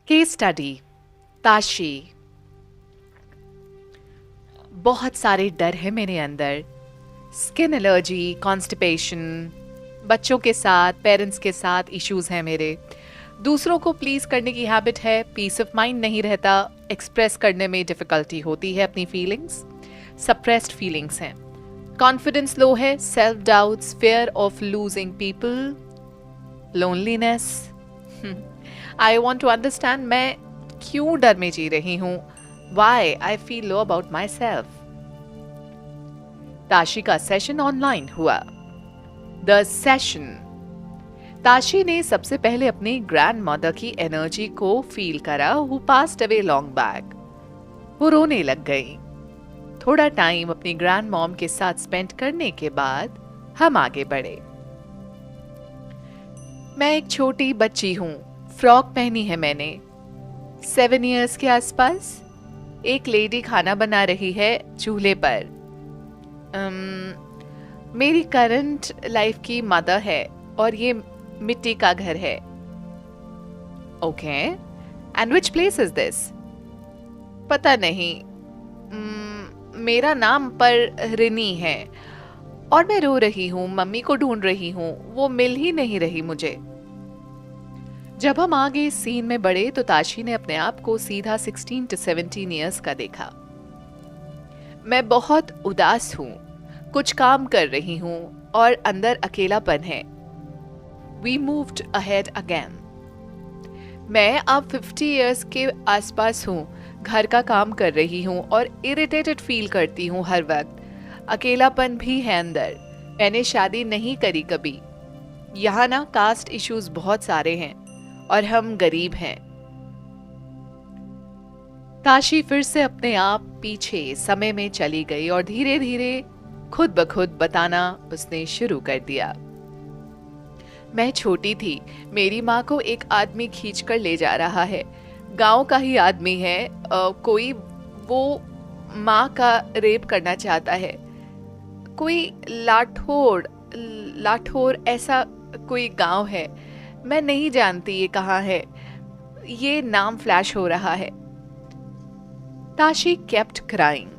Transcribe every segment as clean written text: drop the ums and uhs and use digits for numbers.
Case study. Tashi. बहुत सारे डर है मेरे अंदर। स्किन एलर्जी, कॉन्स्टिपेशन, बच्चों के साथ, पेरेंट्स के साथ इश्यूज हैं मेरे। दूसरों को प्लीज करने की हैबिट है, पीस ऑफ माइंड नहीं रहता, एक्सप्रेस करने में डिफिकल्टी होती है अपनी फीलिंग्स, सप्रेस्ड फीलिंग्स हैं, कॉन्फिडेंस लो है, self doubts, fear of losing people, loneliness. I want to understand मैं क्यों डर में जी रही हूँ, why I feel low about my self. Tashi का सेशन ऑनलाइन हुआ। The session. ताशी ने सबसे पहले अपनी ग्रैंड मदर की एनर्जी को फील करा, who passed away long back. वो रोने लग गई। थोड़ा टाइम अपनी ग्रैंड मॉम के साथ स्पेंड करने के बाद हम आगे बढ़े। मैं एक छोटी बच्ची हूँ, फ्रॉक पहनी है मैंने। 7 इयर्स के आसपास एक लेडी खाना बना रही है चूल्हे पर। मेरी करंट लाइफ की मदर है और ये मिट्टी का घर है। Okay, and which place is this? पता नहीं। मेरा नाम पर रिनी है और मैं रो रही हूँ, मम्मी को ढूंढ रही हूँ, वो मिल ही नहीं रही मुझे। जब हम आगे सीन में बढ़े तो ताशी ने अपने आप को सीधा 16 to 17 इयर्स का देखा। मैं बहुत उदास हूँ, कुछ काम कर रही हूँ और अंदर अकेलापन है। We moved ahead again. मैं अब 50 इयर्स के आसपास हूँ, घर का काम कर रही हूँ और इरिटेटेड फील करती हूँ हर वक्त। अकेलापन भी है अंदर। मैंने शादी नहीं करी कभी। यहाँ ना कास्ट इश्यूज बहुत सारे हैं और हम गरीब हैं। ताशी फिर से अपने आप पीछे समय में चली गई और धीरे धीरे खुद ब खुद बताना उसने शुरू कर दिया। मैं छोटी थी, मेरी माँ को एक आदमी खींच कर ले जा रहा है। गांव का ही आदमी है, कोई वो माँ का रेप करना चाहता है। कोई लाठौर ऐसा कोई गांव है, मैं नहीं जानती ये कहाँ है। ये नाम फ्लैश हो रहा है। Tashi kept crying.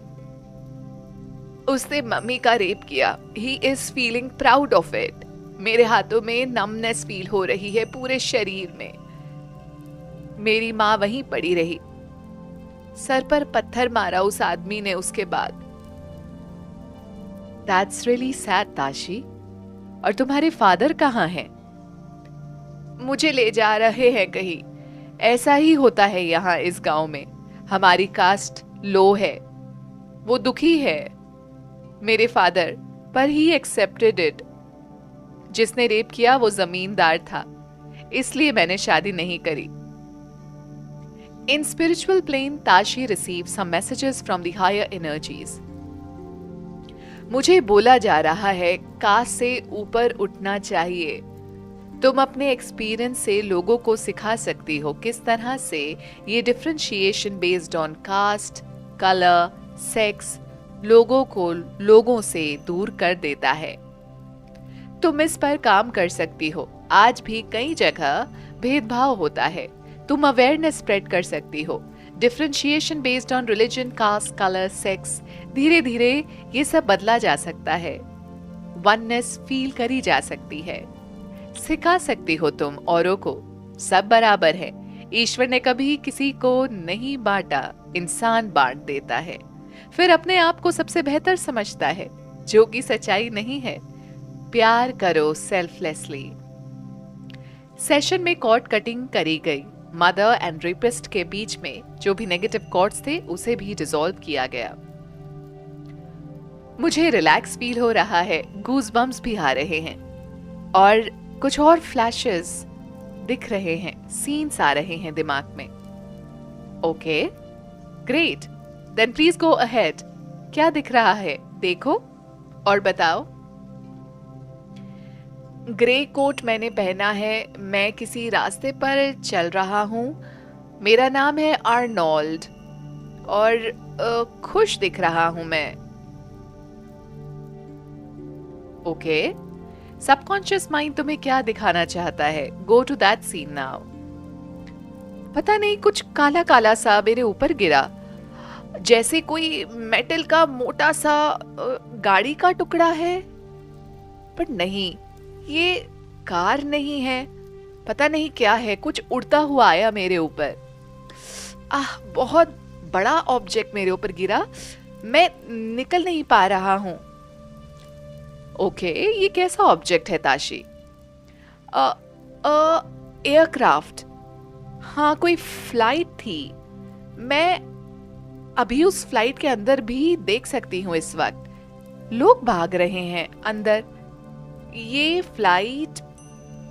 उसने मम्मी का रेप किया। He is feeling proud of it. मेरे हाथों में नमनेस फील हो रही है पूरे शरीर में। मेरी माँ वहीं पड़ी रही। सर पर पत्थर मारा उस आदमी ने उसके बाद। That's really sad, Tashi. और तुम्हारे फादर कहाँ हैं? मुझे ले जा रहे हैं कहीं। ऐसा ही होता है यहाँ इस गांव में। हमारी कास्ट लो है। वो दुखी है, मेरे फादर, पर ही एक्सेप्टेड इट। जिसने रेप किया वो जमींदार था, इसलिए मैंने शादी नहीं करी। In spiritual plane Tashi receive some messages from the higher energies. मुझे बोला जा रहा है कास्ट से ऊपर उठना चाहिए। तुम अपने एक्सपीरियंस से लोगों को सिखा सकती हो किस तरह से ये differentiation based on caste, colour, sex लोगों को लोगों से दूर कर देता है। तुम इस पर काम कर सकती हो। आज भी कई जगह भेदभाव होता है। तुम अवेयरनेस स्प्रेड कर सकती हो। Differentiation based on religion, caste, colour, sex, धीरे धीरे ये सब बदला जा सकता है। वननेस फील करी जा सकती है। सिखा सकती हो तुम औरों को, सब बराबर है। ईश्वर ने कभी किसी को नहीं बांटा, इंसान बांट देता है, फिर अपने आप को सबसे बेहतर समझता है, जो कि सच्चाई नहीं है। प्यार करो सेल्फलेसली। सेशन में कॉर्ड कटिंग करी गई। मदर एंड रेपिस्ट के बीच में जो भी नेगेटिव कॉर्ड्स थे उसे भी डिसॉल्व किया गया। मुझे रिलैक्स फील हो रहा है, गूज बम्स भी आ रहे हैं और कुछ और फ्लैशेस दिख रहे हैं, सीन्स आ रहे हैं दिमाग में। Okay, great, then please go ahead. क्या दिख रहा है देखो और बताओ। ग्रे कोट मैंने पहना है। मैं किसी रास्ते पर चल रहा हूँ। मेरा नाम है आर्नोल्ड और खुश दिख रहा हूँ मैं। ओके, सबकॉन्शियस माइंड तुम्हें क्या दिखाना चाहता है? Go to that scene now. पता नहीं कुछ काला काला सा मेरे ऊपर गिरा, जैसे कोई मेटल का मोटा सा गाड़ी का टुकड़ा है। पर नहीं, ये कार नहीं है, पता नहीं क्या है, कुछ उड़ता हुआ आया मेरे ऊपर। बहुत बड़ा ऑब्जेक्ट मेरे ऊपर गिरा, मैं निकल नहीं पा रहा हूं। ओके, ये कैसा ऑब्जेक्ट है ताशी? एयरक्राफ्ट। हाँ, कोई फ्लाइट थी। मैं अभी उस फ्लाइट के अंदर भी देख सकती हूँ। इस वक्त लोग भाग रहे हैं अंदर। ये फ्लाइट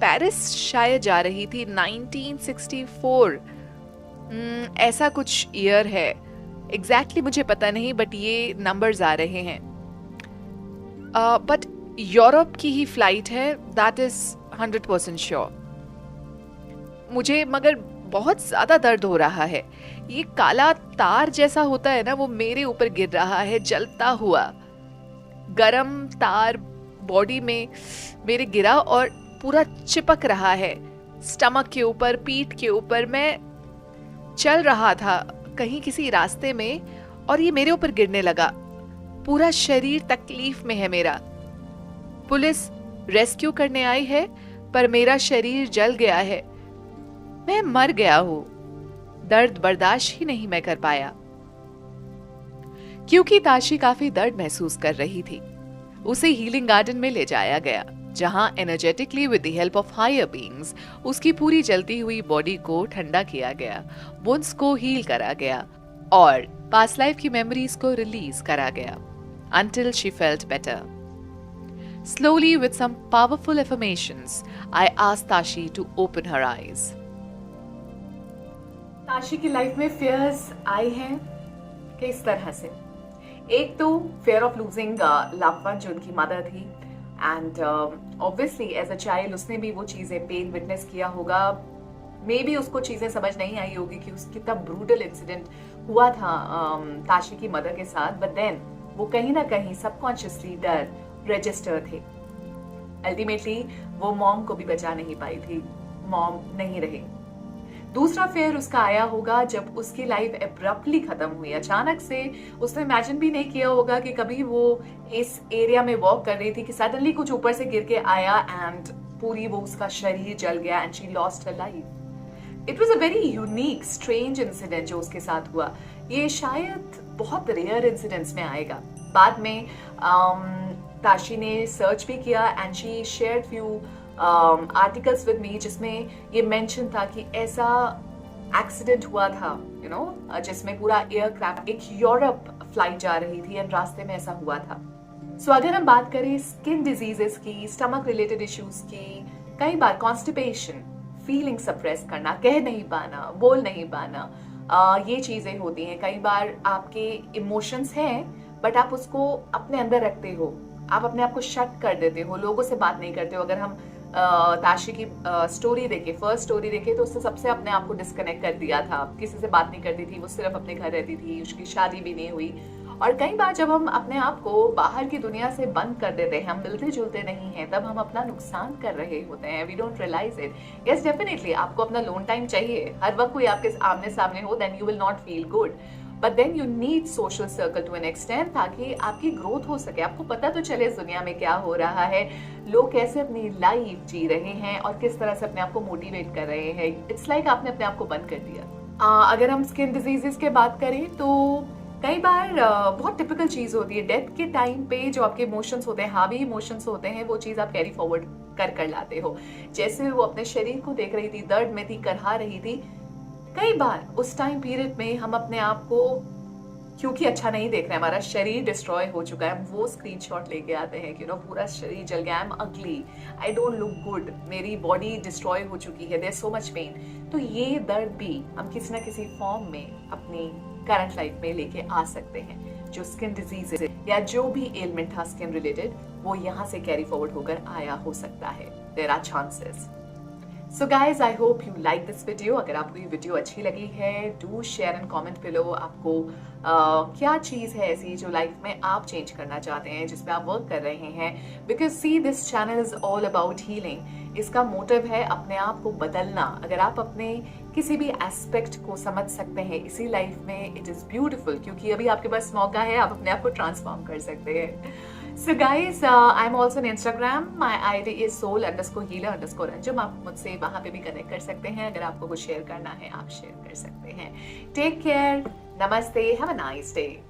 पेरिस शायद जा रही थी, 1964 ऐसा कुछ ईयर है। एग्जैक्टली मुझे पता नहीं, बट ये नंबर्स आ रहे हैं। बट यूरोप की ही फ्लाइट है, दैट इज 100% श्योर। मुझे मगर बहुत ज्यादा दर्द हो रहा है। ये काला तार जैसा होता है ना, वो मेरे ऊपर गिर रहा है जलता हुआ। गरम तार बॉडी में मेरे गिरा और पूरा चिपक रहा है स्टमक के ऊपर, पीठ के ऊपर। मैं चल रहा था कहीं किसी रास्ते में और ये मेरे ऊपर गिरने लगा। पूरा शरीर तकलीफ में है मेरा। पुलिस रेस्क्यू करने आई है, पर मेरा शरीर जल गया है। मैं मर गया हूं। दर्द बर्दाश्त ही नहीं मैं कर पाया, क्योंकि ताशी काफी दर्द महसूस कर रही थी। उसे हीलिंग गार्डन में ले जाया गया, जहां energetically with the help of higher beings उसकी पूरी जलती हुई बॉडी को ठंडा किया गया, वुंड्स को हील करा गया और पास्ट लाइफ की मेमोरीज को रिलीज करा गया, until she felt better. Slowly, with some powerful affirmations, I asked Tashi to open her eyes. Tashi की लाइफ में फियर्स आए हैं किस तरह से? एक तो fear of losing love one, जो उनकी मदर थी, and obviously as a child उसने भी वो चीजें पेन विटनेस किया होगा। मे बी उसको चीजें समझ नहीं आई होगी कि कितना ब्रूटल इंसिडेंट हुआ था ताशी की मदर के साथ, बट देन वो कहीं ना कहीं सबकॉन्शियसली डर रजिस्टर थे। अल्टीमेटली वो मॉम को भी बचा नहीं पाई थी, मॉम नहीं रही। दूसरा फेयर उसका आया होगा जब उसकी लाइफ एब्रप्टली खत्म हुई, अचानक से। उसने इमेजिन भी नहीं किया होगा कि कभी वो इस एरिया में वॉक कर रही थी कि सडनली कुछ ऊपर से गिर के आया एंड पूरी वो उसका शरीर जल गया and she lost her life. It was a very unique strange incident जो उसके साथ हुआ। ये शायद बहुत रेयर इंसिडेंट्स में आएगा। बाद में ताशी ने सर्च भी किया and she shared few articles with me, जिसमें ये मेंशन था कि ऐसा एक्सीडेंट हुआ था, यू नो, जिसमें पूरा एयरक्राफ्ट एक यूरोप फ्लाइट जा रही थी एंड रास्ते में ऐसा हुआ था। सो अगर हम बात करें स्किन डिजीजेस की, स्टमक रिलेटेड इश्यूज की, कई बार कॉन्स्टिपेशन, फीलिंग सप्रेस करना, कह नहीं पाना, बोल नहीं पाना, ये चीजें होती हैं। कई बार आपके इमोशंस हैं बट आप उसको अपने अंदर रखते हो, आप अपने आप को शट कर देते हो, लोगों से बात नहीं करते हो। अगर हम ताशी की स्टोरी देखे, फर्स्ट स्टोरी देखे, तो उसने सबसे अपने आप को डिस्कनेक्ट कर दिया था, किसी से बात नहीं करती थी, वो सिर्फ अपने घर रहती थी, उसकी शादी भी नहीं हुई। और कई बार जब हम अपने आप को बाहर की दुनिया से बंद कर देते हैं, हम मिलते जुलते नहीं हैं, तब हम अपना नुकसान कर रहे होते हैं। We don't realize it. Yes, definitely आपको अपना लोन टाइम चाहिए। हर वक्त कोई आपके आमने सामने हो, then you will not feel good, but then you need social circle to an extent, ताकि आपकी ग्रोथ हो सके, आपको पता तो चले इस दुनिया में क्या हो रहा है, लोग कैसे अपनी लाइफ जी रहे हैं और किस तरह से अपने आप को मोटिवेट कर रहे हैं। इट्स लाइक आपने अपने आप को बंद कर दिया। अगर हम स्किन डिजीजेस के बात करें तो कई बार बहुत टिपिकल चीज होती है, डेथ के टाइम पे जो आपके इमोशंस होते हैं, हावी इमोशंस होते हैं, वो चीज आप कैरी फॉरवर्ड कर लाते हो। जैसे वो अपने शरीर को देख रही थी, दर्द में थी, करहा रही थी। कई बार उस टाइम पीरियड में हम अपने आप को, क्योंकि अच्छा नहीं देख रहे हैं, हमारा शरीर डिस्ट्रॉय हो चुका है, हम वो स्क्रीनशॉट लेके आते हैं कि नो पूरा शरीर जल गया, आई एम अगली, आई डोंट लुक गुड, मेरी बॉडी डिस्ट्रॉय हो चुकी है, देयर सो मच पेन। तो ये दर्द भी हम किसी ना किसी फॉर्म में अपनी करंट लाइफ में लेके आ सकते हैं। जो स्किन डिजीज या जो भी एलिमेंट था स्किन रिलेटेड, वो यहाँ से कैरी फॉरवर्ड होकर आया हो सकता है। There are chances. So guys, I hope you like this video. अगर आपको ये वीडियो अच्छी लगी है, do share and comment below. आपको क्या चीज़ है ऐसी जो लाइफ में आप चेंज करना चाहते हैं, जिस पे आप वर्क कर रहे हैं। Because see, this channel is all about healing. इसका मोटिव है अपने आप को बदलना। अगर आप अपने किसी भी एस्पेक्ट को समझ सकते हैं इसी लाइफ में, इट इज़ ब्यूटिफुल, क्योंकि अभी आपके पास मौका है, आप अपने आप को ट्रांसफॉर्म कर सकते हैं। So guys, I am also on Instagram, my ID is soul_healer_अंजुम। आप मुझसे वहाँ पे भी कनेक्ट कर सकते हैं, अगर आपको कुछ शेयर करना है आप शेयर कर सकते हैं। टेक केयर, नमस्ते, हैव अ नाइस डे।